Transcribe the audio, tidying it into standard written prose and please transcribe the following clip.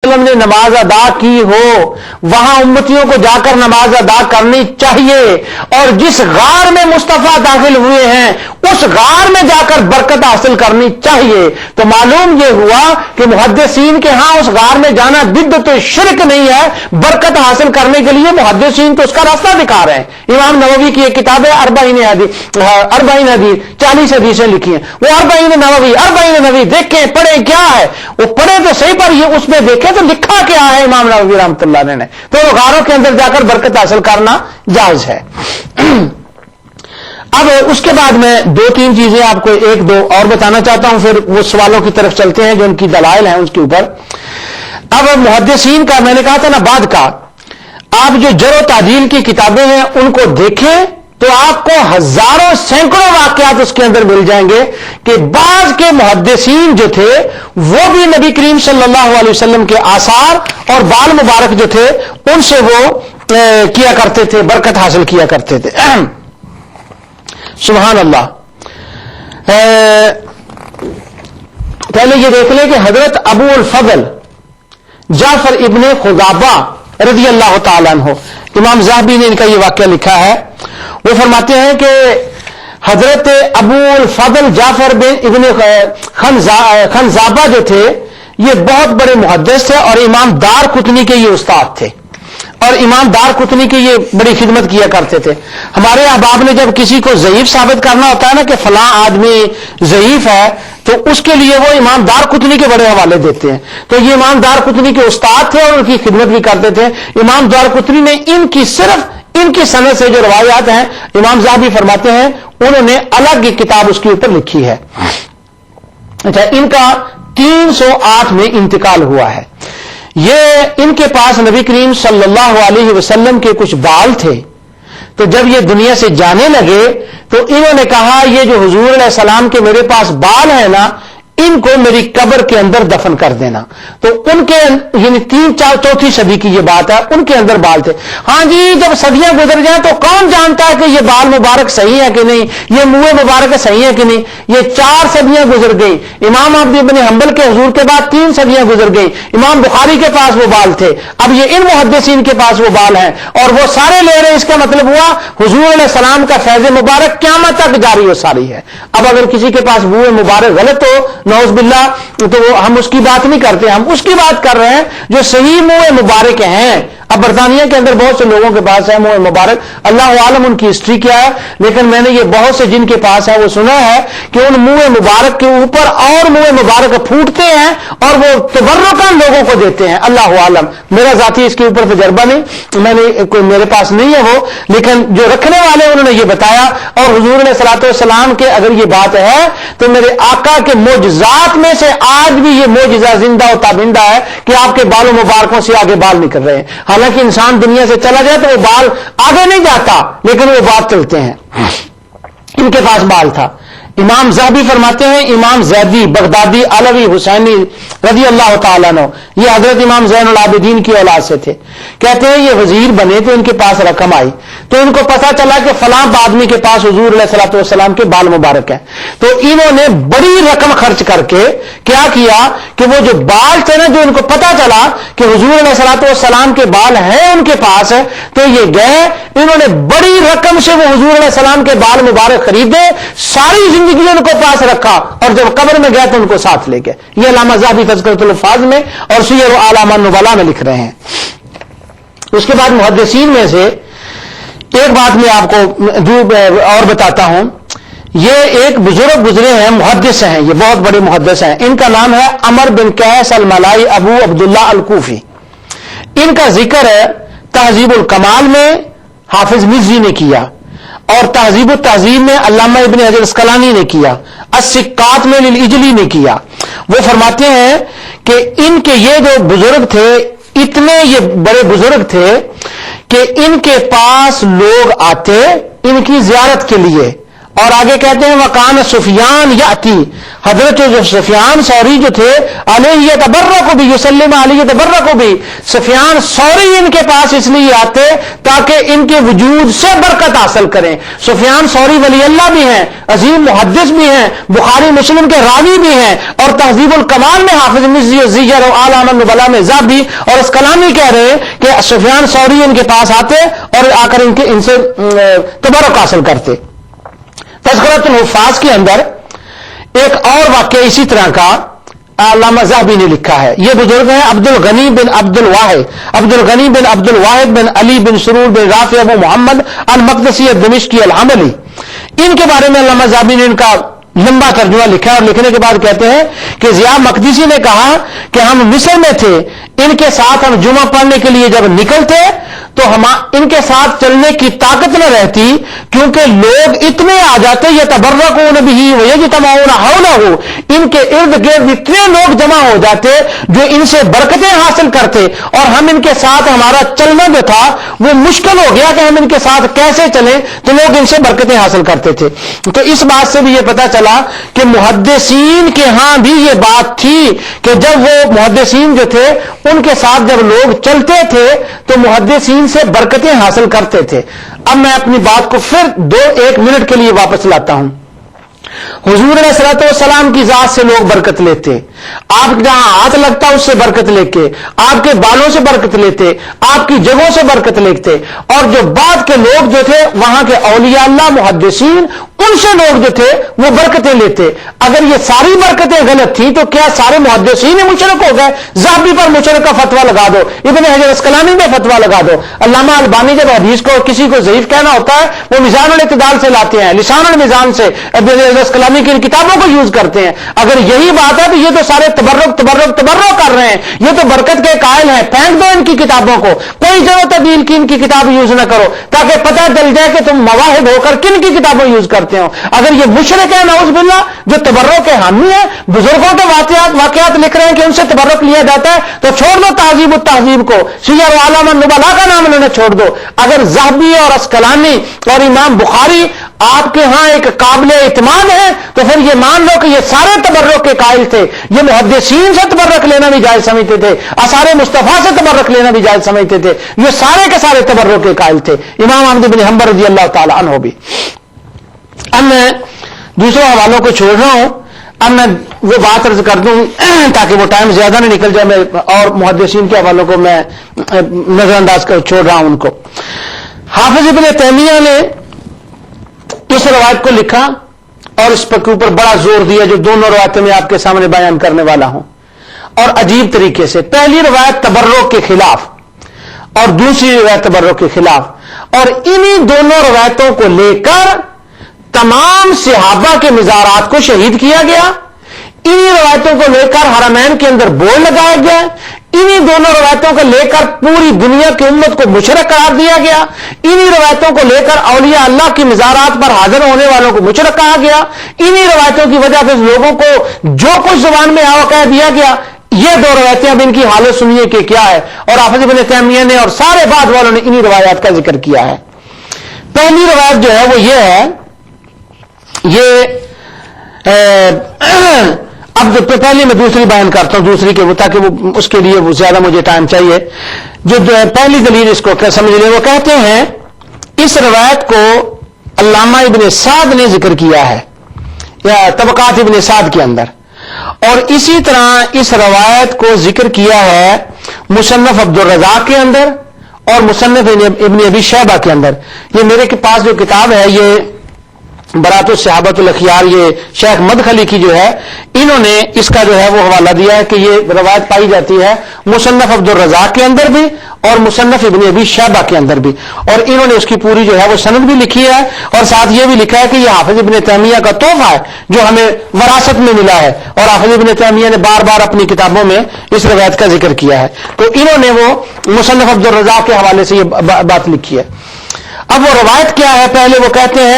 ने नमाज अदा की हो वहां उम्मतियों को जाकर नमाज अदा करनी चाहिए, और जिस गार में मुस्तफा दाखिल हुए हैं उस गार में जाकर बरकत हासिल करनी चाहिए। तो मालूम यह हुआ कि मुहद्दिसीन के यहां उस गार में जाना बिद्अत शिरक नहीं है, बरकत हासिल करने के लिए मुहद्दिसीन तो उसका रास्ता दिखा रहे हैं। इमाम नववी की एक किताब है अरबाइन हदीस 40 हदीसें लिखी हैं, वो अरबाइन नववी देखें पढ़े क्या है, वो पढ़े तो सही पर ये उसमें देखें तो लिखा क्या है इमाम नववी रहमतुल्लाह ने। तो गारों के अंदर जाकर बरकत हासिल करना जायज है। अब उसके बाद मैं दो तीन चीजें आपको एक दो और बताना चाहता हूं, फिर वो सवालों की तरफ चलते हैं जो उनकी दलाइल हैं उसके ऊपर। अब मुहद्दिसीन का मैंने कहा था ना, बाद का आप जो जरो तादील की किताबें हैं उनको देखें तो आपको हजारों सैकड़ों वाकयात उसके अंदर मिल जाएंगे कि बाज के मुहद्दिसीन जो थे वो भी नबी करीम सल्लल्लाहु अलैहि वसल्लम के आसार और बाल मुबारक जो थे उनसे वो किया करते थे, बरकत हासिल किया करते थे। सुभान अल्लाह। पहले ये देख लें कि हजरत अबू अल फजल जाफर इब्ने खुदाबा रज़ी अल्लाह तआला अन्हु, इमाम ज़हबी ने इनका ये वाक्य लिखा है। वो फरमाते हैं कि हजरत अबू अल फजल जाफर बिन इब्ने खनजाबा जो थे ये बहुत बड़े मुहद्दिस थे और इमाम दार कुतनी के ये उस्ताद थे, और इमाम दार कुतनी की ये बड़ी खिदमत किया करते थे। हमारे अहबाब ने जब किसी को ज़ईफ साबित करना होता है ना कि फलां आदमी ज़ईफ है, तो उसके लिए वो इमाम दार कुतनी के बड़े हवाले देते हैं। तो ये इमाम दार कुतनी के उस्ताद थे और उनकी खिदमत भी करते थे। इमाम दार कुतनी ने इनकी सिर्फ इनकी सनद से जो रवायात हैं, इमाम ज़हबी फरमाते हैं उन्होंने अलग एक किताब उसके ऊपर लिखी है। अच्छा, इनका 308 में इंतकाल हुआ है। ये इनके पास नबी करीम सल्लल्लाहु अलैहि वसल्लम के कुछ बाल थे, तो जब ये दुनिया से जाने लगे तो इन्होंने कहा ये जो हुजूर अलैहि सलाम के मेरे पास बाल है ना, इनको मेरी कब्र के अंदर दफन कर देना। तो उनके यानी 3-4 सदी की ये बात है, उनके अंदर बाल थे। हाँ जी, जब सदियां गुजर जाएं तो कौन जानता है कि ये बाल मुबारक सही है कि नहीं, ये मुंह मुबारक सही है कि नहीं। ये 4 सदियां गुजर गई। इमाम अहमद इब्न हंबल के हुजूर के बाद 3 सदियां गुजर गई। इमाम बुखारी के पास वो बाल थे, अब ये इन मुहद्दिसीन के पास वो बाल हैं और वो सारे ले रहे हैं। इसका मतलब हुआ हुजूर अलैहि सलाम का फैज़ मुबारक क़यामत तक जारी हो सारी है। अब अगर किसी के पास मुंह मुबारक गलत हो नौज़ बिल्लाह, तो हम उसकी बात नहीं करते, हम उसकी बात कर रहे हैं जो सही मुंह मुबारक हैं। अब बरतानिया के अंदर बहुत से लोगों के पास है मुंह मुबारक, अल्लाह आलम उनकी हिस्ट्री क्या है, लेकिन मैंने ये बहुत से जिनके पास है वो सुना है कि उन मुंह मुबारक के ऊपर और मुंह मुबारक फूटते हैं और वो तबर्रुकन लोगों को देते हैं। अल्लाह आलम, मेरा जाती इसके ऊपर तजर्बा नहीं, मैंने कोई मेरे पास नहीं है वो, लेकिन जो रखने वाले उन्होंने ये बताया। और हुजूर अलैहिस्सलातु वस्सलाम के अगर ये बात है तो मेरे आका के मोजज़ात में से आज भी ये मोजज़ा जिंदा और ताबिंदा है कि आपके बालों मुबारकों से आगे बाल निकल रहे हैं। हालांकि इंसान दुनिया से चला जाए तो वो बाल आगे नहीं जाता, लेकिन वो बात चलते हैं। इनके पास बाल था। इमाम ज़हबी फरमाते हैं, इमाम ज़ैदी बगदादी अलवी हुसैनी रज़ी अल्लाह तआला अन्हु, ये हजरत इमाम ज़ैनुल आबिदीन की औलाद से थे। कहते हैं ये वजीर बने तो इनके पास रकम आई, तो इनको पता चला कि फलां आदमी के पास हुजूर अलैहिस्सलातु वस्सलाम के बाल मुबारक हैं। तो इन्होंने बड़ी रकम खर्च करके क्या किया कि वो जो बाल थे ना, जो इनको पता चला कि हुजूर अलैहिस्सलातु वस्सलाम के बाल हैं उनके पास है, तो ये गए, इन्होंने बड़ी रकम से वो हुजूर अलैहिस्सलाम के बाल मुबारक खरीदे, सारी जिंदगी उनको पास रखा और जब कब्र में गए तो उनको साथ ले गए। ये अल्लामा ज़हबी तज़किरतुल हुफ़्फ़ाज़ में और सियर आलाम नुबला में लिख रहे हैं। उसके बाद मुहद्दिसीन में से एक बात मैं आपको और बताता हूं। ये एक बुजुर्ग गुजरे हैं, मुहद्दिस हैं, ये बहुत बड़े मुहद्दिस हैं। इनका नाम है अमर बिन कैस अल मलाई अबू अब्दुल्लाह अल कूफी। इनका जिक्र है तहज़ीबुल कमाल में हाफिज मिज़्ज़ी ने किया और तहज़ीबुत तहज़ीब में अल्लामा इब्न हजर अस्क़लानी ने किया, अस्सिक्कात में लिल इजली ने किया। वो फरमाते हैं कि इनके ये जो बुजुर्ग थे, इतने ये बड़े बुजुर्ग थे कि इनके पास लोग आते इनकी ज़ियारत के लिए اور آگے کہتے ہیں وکان سفیان یاتی، حضرت جو سفیان ثوری جو تھے علیہ یتبرک بھی، یسلم علیہ یتبرک بھی، سفیان ثوری ان کے پاس اس لیے آتے تاکہ ان کے وجود سے برکت حاصل کریں۔ سفیان ثوری ولی اللہ بھی ہیں، عظیم محدث بھی ہیں، بخاری مسلم کے راوی بھی ہیں، اور تہذیب الکمال میں حافظ مزی الزیجر اور اعلام النبلاء میں ذہبی اور اسقلانی کہہ رہے ہیں کہ سفیان ثوری ان کے پاس آتے اور آ کر ان سے تبرک حاصل کرتے۔ تذکرۃ الحفاظ کے اندر ایک اور واقعہ اسی طرح کا علامہ ذہبی نے لکھا ہے۔ یہ بزرگ ہیں عبد الغنی بن عبد الواحد بن علی بن سرور بن رافع ابو محمد المقدسی الدمشقی الحملی۔ ان کے بارے میں علامہ ذہبی نے ان کا لمبا ترجمہ لکھا، اور لکھنے کے بعد کہتے ہیں کہ ضیاء مقدسی نے کہا کہ ہم مصر میں تھے، ان کے ساتھ ہم جمعہ پڑھنے کے لیے جب نکلتے تو ہم ان کے ساتھ چلنے کی طاقت نہ رہتی، کیونکہ لوگ اتنے آ جاتے یتبرکون بہ ویجتمعون حولہ، ان کے ارد گرد اتنے لوگ جمع ہو جاتے جو ان سے برکتیں حاصل کرتے، اور ہم ان کے ساتھ ہمارا چلنا جو تھا وہ مشکل ہو گیا کہ ہم ان کے ساتھ کیسے چلیں، تو لوگ ان سے برکتیں حاصل کرتے تھے۔ تو اس بات سے بھی یہ پتہ چلا کہ محدثین کے ہاں بھی یہ بات تھی کہ جب وہ محدثین جو تھے ان کے ساتھ جب لوگ چلتے تھے تو محدثین سے برکتیں حاصل کرتے تھے۔ اب میں اپنی بات کو پھر 1 منٹ کے لیے واپس لاتا ہوں۔ حضور علیہ الصلوۃ والسلام کی ذات سے لوگ برکت لیتے، آپ جہاں ہاتھ لگتا اس سے برکت لے کے، آپ کے بالوں سے برکت لیتے، آپ کی جگہوں سے برکت لیتے، اور جو بعد کے لوگ جو تھے وہاں کے اولیاء اللہ محدثین ان سے لوگ جو تھے وہ برکتیں لیتے۔ اگر یہ ساری برکتیں غلط تھیں تو کیا سارے محدثین مشرک ہو گئے؟ ذہبی پر مشرک کا فتویٰ لگا دو، ابن حجر اسقلانی میں فتویٰ لگا دو، علامہ البانی جب حدیث کو کسی کو ضعیف کہنا ہوتا ہے وہ میزان الاعتدال سے لاتے ہیں، لسان المیزان سے، ابن حجر اسقلانی کی ان کتابوں کو یوز کرتے ہیں۔ اگر یہی بات ہے تو یہ تو سارے تبرک کر رہے ہیں، یہ تو برکت کے قائل ہیں، پھینک دو ان کی کتابوں کو، کوئی ضرورت ہے کی ان کی کتاب یوز نہ کرو تاکہ پتہ چل جائے کہ تم مواہب ہو کر کن کی کتابیں یوز کرتے ہو۔ اگر یہ مشرک ہے نعوذ باللہ جو تبرک کے حامی ہے، بزرگوں کے واقعات لکھ رہے ہیں کہ ان سے تبرک لیا جاتا ہے، تو چھوڑ دو تہذیب التہذیب کو، سیر اعلام النبلاء کا نام انہوں نے چھوڑ دو۔ اگر ذہبی اور اسقلانی اور امام بخاری آپ کے ہاں ایک قابل اعتماد ہے تو پھر یہ مان لو کہ یہ سارے تبرک کے قائل تھے، یہ محدثین سے تبرک لینا بھی جائز سمجھتے تھے، آثار مصطفیٰ سے تبرک لینا بھی جائز سمجھتے تھے، یہ سارے کے سارے تبرک کے قائل تھے، امام احمد بن حنبل رضی اللہ تعالی عنہ بھی۔ اب میں دوسرے حوالوں کو چھوڑ رہا ہوں، اب میں وہ بات عرض کر دوں تاکہ وہ ٹائم زیادہ نہ نکل جائے، میں اور محدثین کے حوالوں کو میں نظر انداز کر چھوڑ رہا ہوں ان کو۔ حافظ ابن تیمیہ نے اس روایت کو لکھا اور اس پر کے اوپر بڑا زور دیا جو دونوں روایتیں میں آپ کے سامنے بیان کرنے والا ہوں، اور عجیب طریقے سے۔ پہلی روایت تبرک کے خلاف اور دوسری روایت تبرک کے خلاف، اور انہی دونوں روایتوں کو لے کر تمام صحابہ کے مزارات کو شہید کیا گیا، انہی روایتوں کو لے کر حرمین کے اندر بورڈ لگایا گیا، انہی دونوں روایتوں کو لے کر پوری دنیا کی امت کو مشرک قرار دیا گیا، انہی روایتوں کو لے کر اولیاء اللہ کی مزارات پر حاضر ہونے والوں کو مشرک کہا گیا، انہی روایتوں کی وجہ سے لوگوں کو جو کچھ زبان میں آوا کہہ دیا گیا۔ یہ دو روایتیں اب ان کی حالت سنیے کہ کیا ہے، اور حافظ ابن تیمیہ نے اور سارے بعد والوں نے انہی روایات کا ذکر کیا ہے۔ پہلی روایت جو ہے وہ یہ ہے، اب پہلے میں دوسری بیان کرتا ہوں، دوسری کے تاکہ وہ اس کے لیے وہ زیادہ مجھے ٹائم چاہیے۔ جو پہلی دلیل اس کو سمجھ لیں، وہ کہتے ہیں اس روایت کو علامہ ابن سعد نے ذکر کیا ہے یا طبقات ابن سعد کے اندر، اور اسی طرح اس روایت کو ذکر کیا ہے مصنف عبد الرزاق کے اندر اور مصنف ابن ابی شیبہ کے اندر۔ یہ میرے کے پاس جو کتاب ہے یہ برات الصحابۃ الاخیار، یہ شیخ مدخلی کی جو ہے، انہوں نے اس کا جو ہے وہ حوالہ دیا ہے کہ یہ روایت پائی جاتی ہے مصنف عبد الرزاق کے اندر بھی اور مصنف ابن ابی شیبہ کے اندر بھی، اور انہوں نے اس کی پوری جو ہے وہ سند بھی لکھی ہے، اور ساتھ یہ بھی لکھا ہے کہ یہ حافظ ابن تیمیہ کا تحفہ ہے جو ہمیں وراثت میں ملا ہے، اور حافظ ابن تیمیہ نے بار بار اپنی کتابوں میں اس روایت کا ذکر کیا ہے، تو انہوں نے وہ مصنف عبد الرزاق کے حوالے سے یہ بات لکھی ہے۔ اب وہ روایت کیا ہے؟ پہلے وہ کہتے ہیں